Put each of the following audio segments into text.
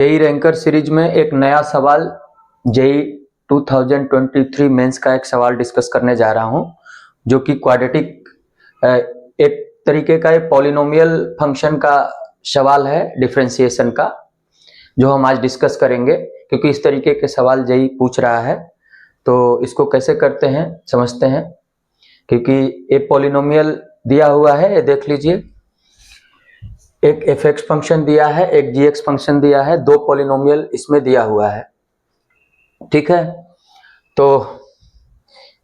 JEE ranker series में एक नया सवाल जेई 2023 मेंस का एक सवाल डिस्कस करने जा रहा हूं, जो कि क्वाड्रेटिक एक तरीके का एक पॉलिनोमियल फंक्शन का सवाल है, डिफरेंशिएशन का, जो हम आज डिस्कस करेंगे। क्योंकि इस तरीके के सवाल जेई पूछ रहा है, तो इसको कैसे करते हैं समझते हैं। क्योंकि एक पॉलिनोमियल दिया हुआ है, ये देख लीजिए, एक एफ एक्स फंक्शन दिया है, एक जी एक्स फंक्शन दिया है, दो पॉलिनोमियल इसमें दिया हुआ है। ठीक है, तो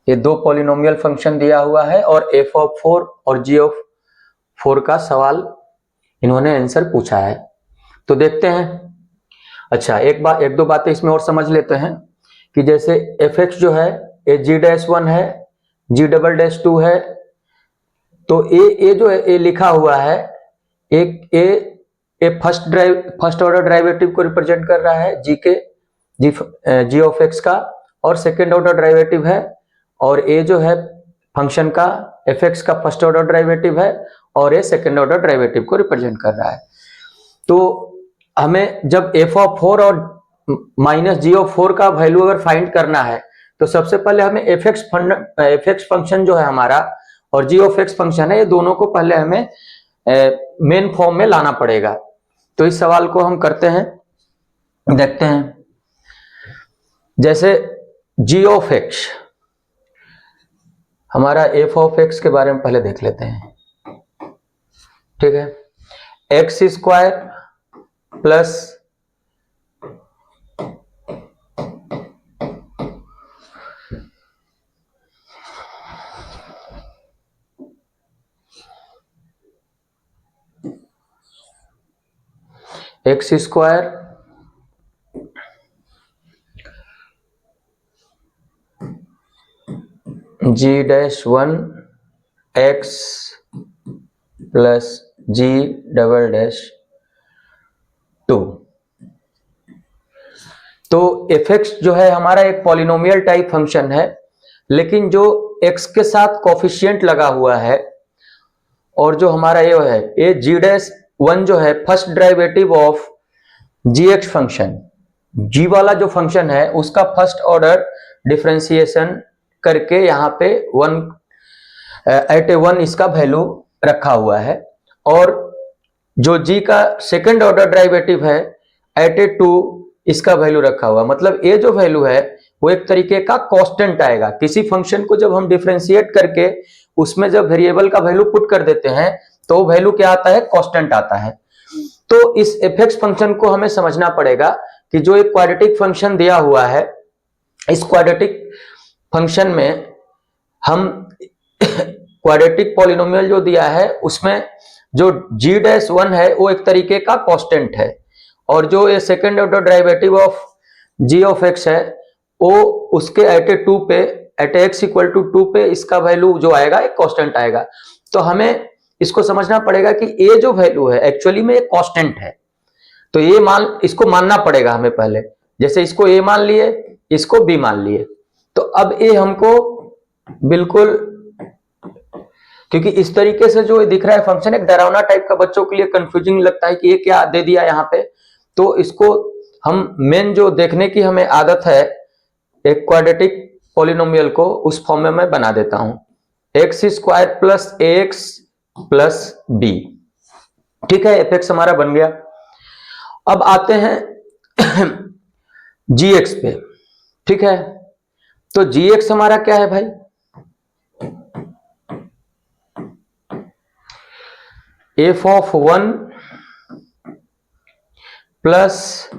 ये दो पॉलिनोमियल फंक्शन दिया हुआ है और एफ ऑफ 4 और जी ऑफ 4 का सवाल इन्होंने आंसर पूछा है। तो देखते हैं। अच्छा, एक दो बातें इसमें और समझ लेते हैं कि जैसे एफ एक्स जो है ये जी डैश 1 है, जी डबल डैश 2 है, तो ए जो है ए लिखा हुआ है, एक ए फर्स्ट ऑर्डर डेरिवेटिव को रिप्रेजेंट कर रहा है जी ऑफ एक्स का, और सेकेंड ऑर्डर डेरिवेटिव है, और ए जो है फंक्शन का एफ एक्स का फर्स्ट ऑर्डर डेरिवेटिव है, और ए सेकेंड ऑर्डर डेरिवेटिव को रिप्रेजेंट कर रहा है। तो हमें जब एफ ऑफ 4 और माइनस जी ऑफ 4 का वैल्यू अगर फाइंड करना है, तो सबसे पहले हमें एफ एक्स फंक्शन जो है हमारा और जी ऑफ एक्स फंक्शन है, ये दोनों को पहले हमें मेन फॉर्म में लाना पड़ेगा। तो इस सवाल को हम करते हैं, देखते हैं। जैसे जी ऑफ एक्स, हमारा एफ ऑफ एक्स के बारे में पहले देख लेते हैं। ठीक है, X square plus X square G dash 1 X plus G double dash 2। तो एफ एक्स जो है हमारा एक पॉलिनोमियल टाइप फंक्शन है, लेकिन जो एक्स के साथ कोफिशिएंट लगा हुआ है, और जो हमारा ये है ये जी डैश 1 जो है first derivative of G X function, G वाला जो फंक्शन है उसका फर्स्ट ऑर्डर डिफरेंशिएशन करके यहाँ पे 1 इसका वैल्यू रखा हुआ है, और जो जी का सेकंड ऑर्डर डेरिवेटिव है @2 इसका वैल्यू रखा हुआ। मतलब ये जो वैल्यू है वो एक तरीके का कांस्टेंट आएगा। किसी फंक्शन को जब हम डिफरेंशिएट करके उसमें जब वेरिएबल का वैल्यू पुट कर देते हैं, तो वैल्यू क्या आता है, कांस्टेंट आता है। तो इस एफ एक्स फंक्शन को हमें समझना पड़ेगा कि जो एक क्वाड्रेटिक फंक्शन दिया हुआ है, इस क्वाड्रेटिक फंक्शन में हम क्वाड्रेटिक पॉलिनोमियल जो दिया है उसमें जो जी डैश 1 है वो एक तरीके का कांस्टेंट है, और जो ये second order derivative of g of x है वो उसके @2 पे @x = 2 पे इसका वैल्यू जो आएगा एक कांस्टेंट आएगा। तो हमें इसको समझना पड़ेगा कि ये जो वैल्यू है एक्चुअली में एक कांस्टेंट है, तो ये इसको मानना पड़ेगा हमें पहले। जैसे इसको ए मान लिए, इसको बी मान लिए, तो अब ये हमको बिल्कुल, क्योंकि इस तरीके से जो दिख रहा है फंक्शन एक डरावना टाइप का, बच्चों के लिए कंफ्यूजिंग लगता है कि ये क्या दे दिया यहाँ पे। तो इसको हम मेन जो देखने की हमें आदत है, एक क्वाड्रेटिक पॉलिनोमियल को उस फॉर्म में मैं बना देता हूं, x square plus A X plus B. ठीक है, एफ एक्स हमारा बन गया। अब आते हैं जी एक्स पे। ठीक है, तो जी एक्स हमारा क्या है भाई, F of 1 plus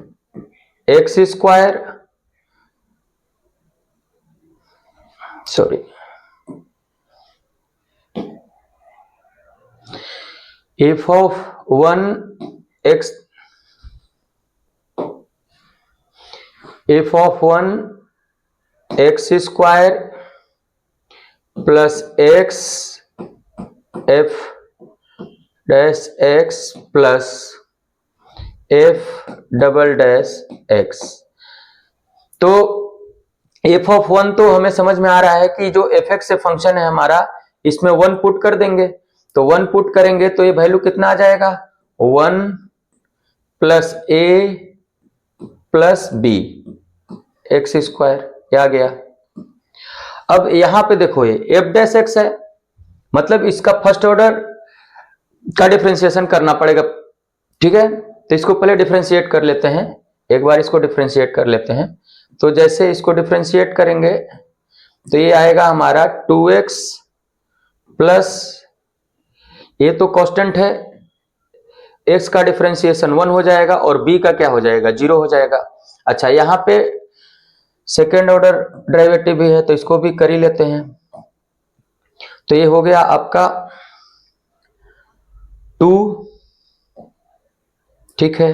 X square, sorry, F of 1 x, F of 1 x square plus x F dash x plus F double dash x. तो एफ ऑफ 1 तो हमें समझ में आ रहा है कि जो एफ एक्स से फंक्शन है हमारा, इसमें 1 पुट कर देंगे, तो 1 पुट करेंगे तो ये वैल्यू कितना आ जाएगा, 1 plus A plus B X square, आ गया। अब यहां पे देखो ये एफ डैश एक्स है, मतलब इसका फर्स्ट ऑर्डर का डिफरेंशिएशन करना पड़ेगा, ठीक है। तो इसको पहले डिफरेंशिएट कर लेते हैं, एक बार इसको डिफरेंशिएट कर लेते हैं। तो जैसे इसको डिफरेंशिएट करेंगे तो ये आएगा हमारा 2x प्लस, ये तो कांस्टेंट है, x का डिफरेंशिएशन 1 हो जाएगा और b का क्या हो जाएगा, 0 हो जाएगा। अच्छा, यहां पे सेकेंड ऑर्डर डेरिवेटिव भी है तो इसको भी कर ही लेते हैं। तो ये हो गया आपका 2, ठीक है,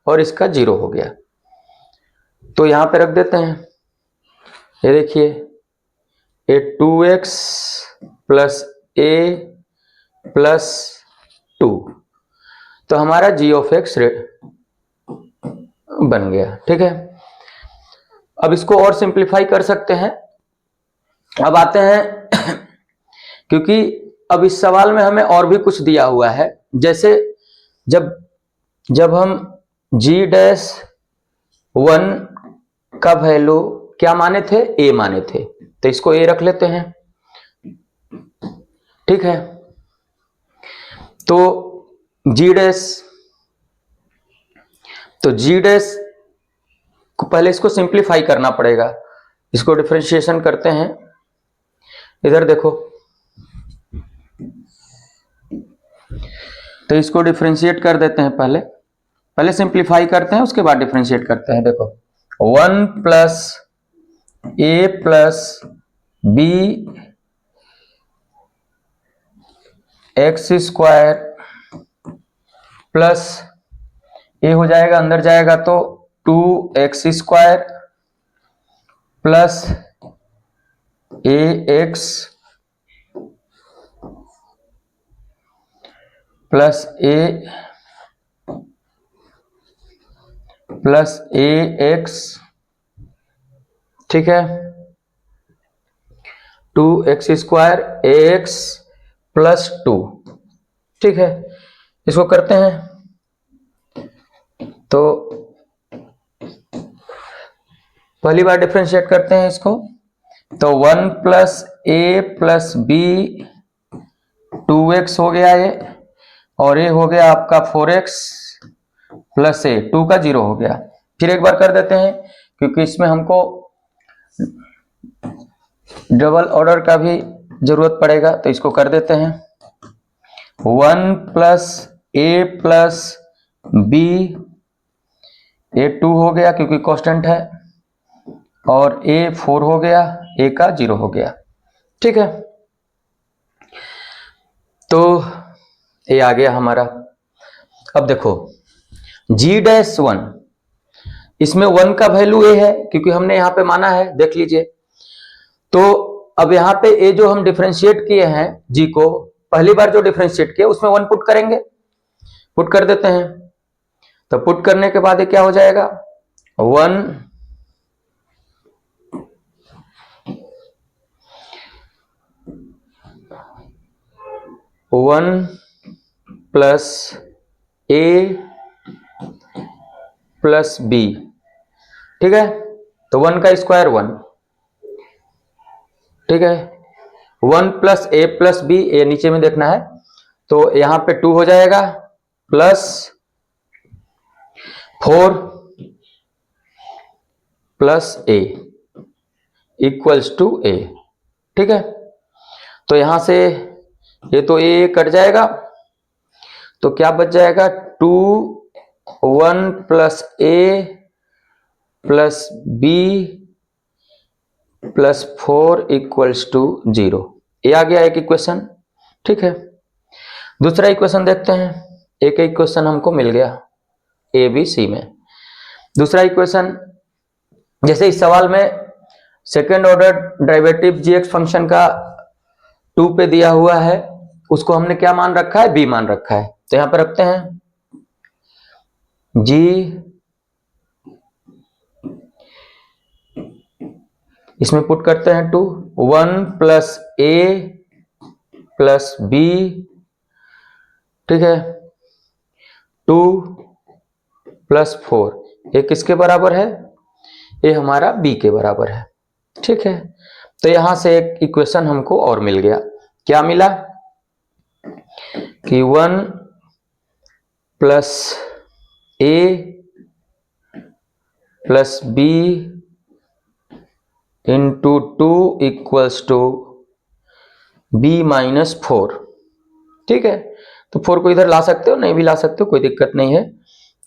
और इसका 0 हो गया। तो यहां पे रख देते हैं, ये देखिए ये 2x प्लस a प्लस 2, तो हमारा g ऑफ x बन गया, ठीक है। अब इसको और सिंप्लीफाई कर सकते हैं। अब आते हैं क्योंकि अब इस सवाल में हमें और भी कुछ दिया हुआ है, जैसे जब हम g डैश 1 का वैल्यू क्या माने थे, a माने थे, तो इसको a रख लेते हैं, ठीक है। तो g डैश को पहले इसको सिंप्लीफाई करना पड़ेगा, इसको डिफरेंशिएशन करते हैं। इधर देखो, तो इसको डिफरेंशिएट कर देते हैं, पहले सिंप्लीफाई करते हैं उसके बाद डिफरेंशिएट करते हैं। देखो 1 plus A plus B X square plus A हो जाएगा, अंदर जाएगा तो 2x square plus A X plus A X, ठीक है, 2x स्क्वायर ए एक्स प्लस 2, ठीक है। इसको करते हैं तो पहली बार डिफरेंशिएट करते हैं इसको, तो 1 plus A plus B 2x हो गया ये, और ये हो गया आपका 4x प्लस ए, 2 का 0 हो गया। फिर एक बार कर देते हैं क्योंकि इसमें हमको डबल ऑर्डर का भी जरूरत पड़ेगा, तो इसको कर देते हैं। 1 प्लस ए प्लस बी, ए 2 हो गया क्योंकि कांस्टेंट है, और ए 4 हो गया, ए का 0 हो गया, ठीक है। तो ये आ गया हमारा। अब देखो g डैश 1, इसमें 1 का वैल्यू ए है क्योंकि हमने यहां पे माना है, देख लीजिए। तो अब यहां पे ए जो हम डिफरेंशिएट किए हैं g को, पहली बार जो डिफरेंशिएट किए उसमें 1 पुट करेंगे, पुट कर देते हैं। तो पुट करने के बाद ये क्या हो जाएगा, 1 प्लस ए प्लस बी, ठीक है। तो 1 का स्क्वायर 1, ठीक है। 1 प्लस ए प्लस बी, ए नीचे में देखना है, तो यहां पे 2 हो जाएगा plus 4 plus A equals to A, ठीक है। तो यहां से ये तो ए कट जाएगा, तो क्या बच जाएगा, 2 1 plus A plus B plus 4 equals to 0, ये आ गया एक इक्वेशन, ठीक है। दूसरा इक्वेशन देखते हैं, एक इक्वेशन हमको मिल गया ए बी सी में। दूसरा इक्वेशन, जैसे इस सवाल में सेकेंड ऑर्डर डेरिवेटिव जी एक्स फंक्शन का 2 पे दिया हुआ है, उसको हमने क्या मान रखा है, b मान रखा है। तो यहां पर रखते हैं g, इसमें पुट करते हैं 2, 1 प्लस ए प्लस बी, ठीक है, 2 प्लस 4, ए किसके बराबर है, ए हमारा बी के बराबर है। ठीक है, तो यहां से एक इक्वेशन हमको और मिल गया। क्या मिला कि 1 plus A plus B into 2 equals to B minus 4। ठीक है, तो 4 को इधर ला सकते हो, नहीं भी ला सकते हो, कोई दिक्कत नहीं है।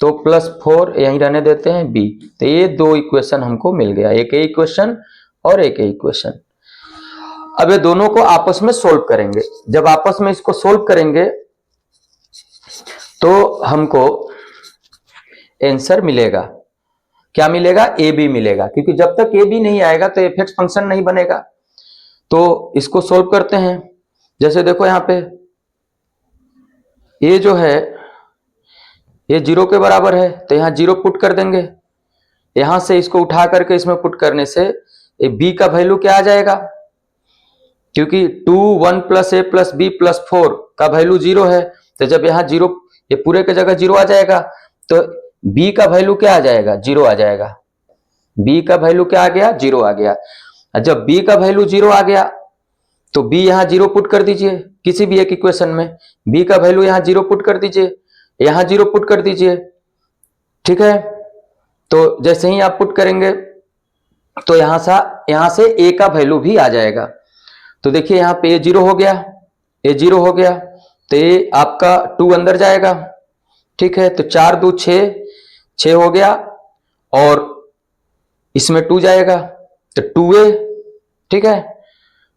तो प्लस 4 यहीं रहने देते हैं बी। तो ये दो इक्वेशन हमको मिल गया, एक इक्वेशन और एक इक्वेशन। अब ये दोनों को आपस में सोल्व करेंगे। जब आपस में इसको सोल्व करेंगे तो हमको आंसर मिलेगा। क्या मिलेगा, ए बी मिलेगा, क्योंकि जब तक ए बी नहीं आएगा तो एफ एक्स फंक्शन नहीं बनेगा। तो इसको सोल्व करते हैं। जैसे देखो यहां पे ये जो है ये 0 के बराबर है, तो यहां 0 पुट कर देंगे। यहां से इसको उठा करके इसमें पुट करने से ये बी का वैल्यू क्या आ जाएगा, क्योंकि 2 1 plus A plus B plus 4 का वैल्यू 0 है। तो जब यहाँ 0, ये पूरे के जगह 0 आ जाएगा, तो बी का वैल्यू क्या आ जाएगा, 0 आ जाएगा। बी का वैल्यू क्या आ गया, 0 आ गया। जब बी का वैल्यू 0 आ गया तो बी यहाँ 0 पुट कर दीजिए किसी भी एक इक्वेशन में। बी का वैल्यू यहाँ 0 पुट कर दीजिए, यहाँ 0 पुट कर दीजिए। ठीक है, तो जैसे ही आप पुट करेंगे तो यहां से ए का वैल्यू भी आ जाएगा। तो देखिए यहाँ पे ए 0 हो गया, ए 0 हो गया, तो ये आपका 2 अंदर जाएगा। ठीक है, तो 4 2 6 हो गया, और इसमें 2 जाएगा तो 2a। ठीक है,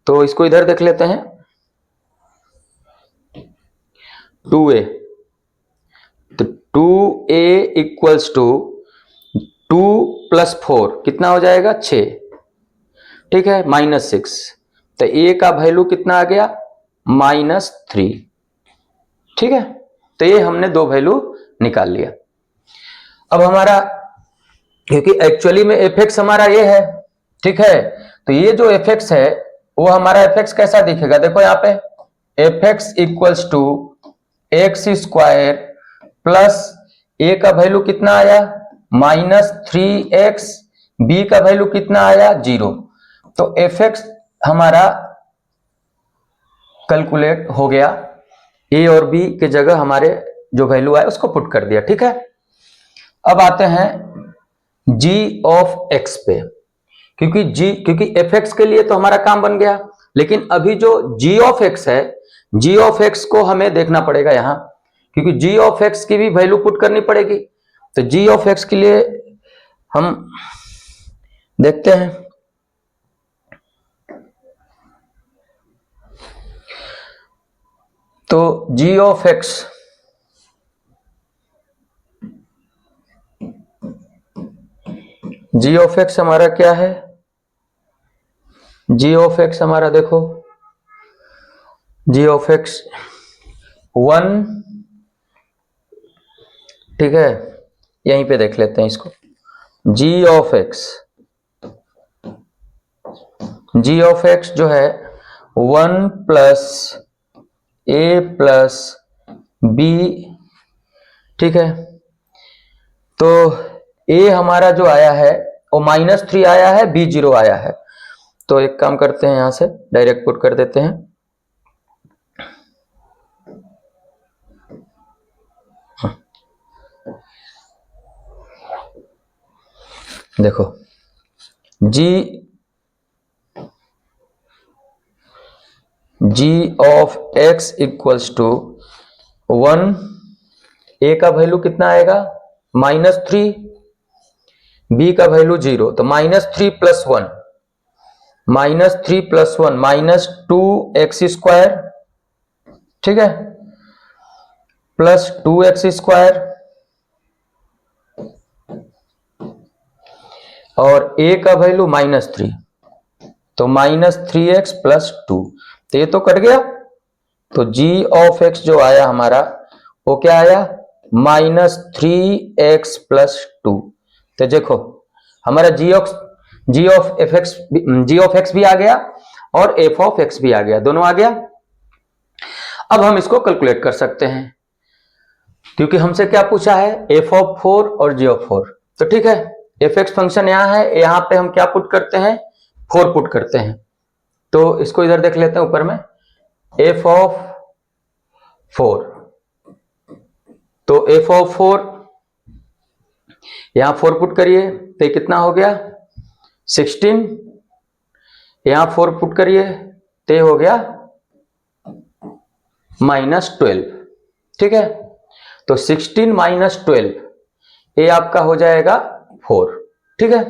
तो इसको इधर देख लेते हैं, 2a। तो 2a इक्वल्स टू 2 प्लस 4 कितना हो जाएगा, 6। ठीक है, -6। तो a का वैल्यू कितना आ गया, -3। ठीक है, तो ये हमने दो वैल्यू निकाल लिया। अब हमारा, क्योंकि एक्चुअली में एफ एक्स हमारा ये है, ठीक है, तो ये जो एफ एक्स है वो हमारा एफ एक्स कैसा दिखेगा, देखो यहाँ पे F X equals to X square plus A का वैल्यू कितना आया, -3x, बी का वैल्यू कितना आया, 0। तो एफ एक्स हमारा कैलकुलेट हो गया, ए और बी के जगह हमारे जो वैल्यू आए उसको पुट कर दिया। ठीक है, अब आते हैं g ऑफ x पे, क्योंकि एफ एक्स के लिए तो हमारा काम बन गया, लेकिन अभी जो g ऑफ x है, g ऑफ x को हमें देखना पड़ेगा यहां, क्योंकि g ऑफ x की भी वैल्यू पुट करनी पड़ेगी। तो g ऑफ x के लिए हम देखते हैं, तो g ऑफ x हमारा क्या है, g ऑफ x हमारा देखो, g ऑफ x 1। ठीक है, यहीं पे देख लेते हैं इसको, g ऑफ x जो है 1 प्लस a प्लस b। ठीक है, तो a हमारा जो आया है वो -3 आया है, b 0 आया है। तो एक काम करते हैं, यहां से डायरेक्ट पुट कर देते हैं। देखो g of x equals to 1, a का वैल्यू कितना आएगा, -3, b का वैल्यू 0, तो -3 प्लस 1, -2x स्क्वायर। ठीक है, प्लस 2x स्क्वायर, और a का वैल्यू -3, तो -3x प्लस 2। तो ये तो कट गया, तो g ऑफ x जो आया हमारा वो क्या आया, -3x प्लस 2। तो देखो हमारा g ऑफ x भी आ गया और f ऑफ x भी आ गया, दोनों आ गया। अब हम इसको कैलकुलेट कर सकते हैं, क्योंकि हमसे क्या पूछा है, f ऑफ 4 और g ऑफ 4। तो ठीक है, एफ एक्स फंक्शन यहाँ है, यहाँ पे हम क्या पुट करते हैं, 4 पुट करते हैं। तो इसको इधर देख लेते हैं ऊपर में, एफ ऑफ 4, तो एफ ऑफ 4 यहां 4 पुट करिए तो ये कितना हो गया 16, यहां 4 पुट करिए तो ये हो गया -12। ठीक है, तो 16 - 12 ये आपका हो जाएगा 4। ठीक है,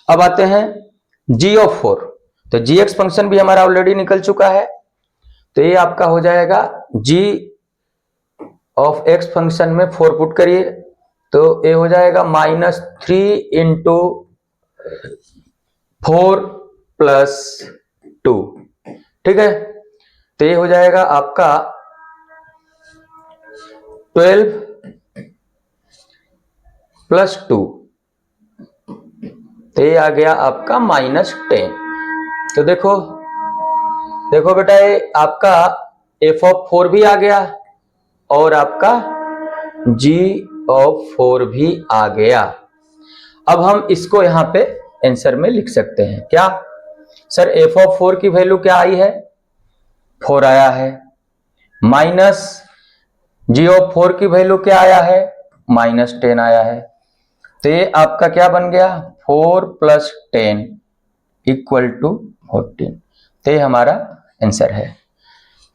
अब आते हैं g ऑफ 4, तो जी एक्स फंक्शन भी हमारा ऑलरेडी निकल चुका है, तो ये आपका हो जाएगा g ऑफ x फंक्शन में 4 पुट करिए तो ये हो जाएगा -3 इंटू 4 + 2। ठीक है, तो ये हो जाएगा आपका 12 + 2, तो ये आ गया आपका -10। तो देखो बेटा, ये आपका f ऑफ 4 भी आ गया और आपका g ऑफ 4 भी आ गया। अब हम इसको यहां पे आंसर में लिख सकते हैं। क्या सर, f ऑफ 4 की वैल्यू क्या आई है, 4 आया है, माइनस g ऑफ 4 की वैल्यू क्या आया है, -10 आया है। तो ये आपका क्या बन गया, 4 + 10 = 14। तो ये हमारा आंसर है।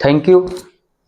Thank you.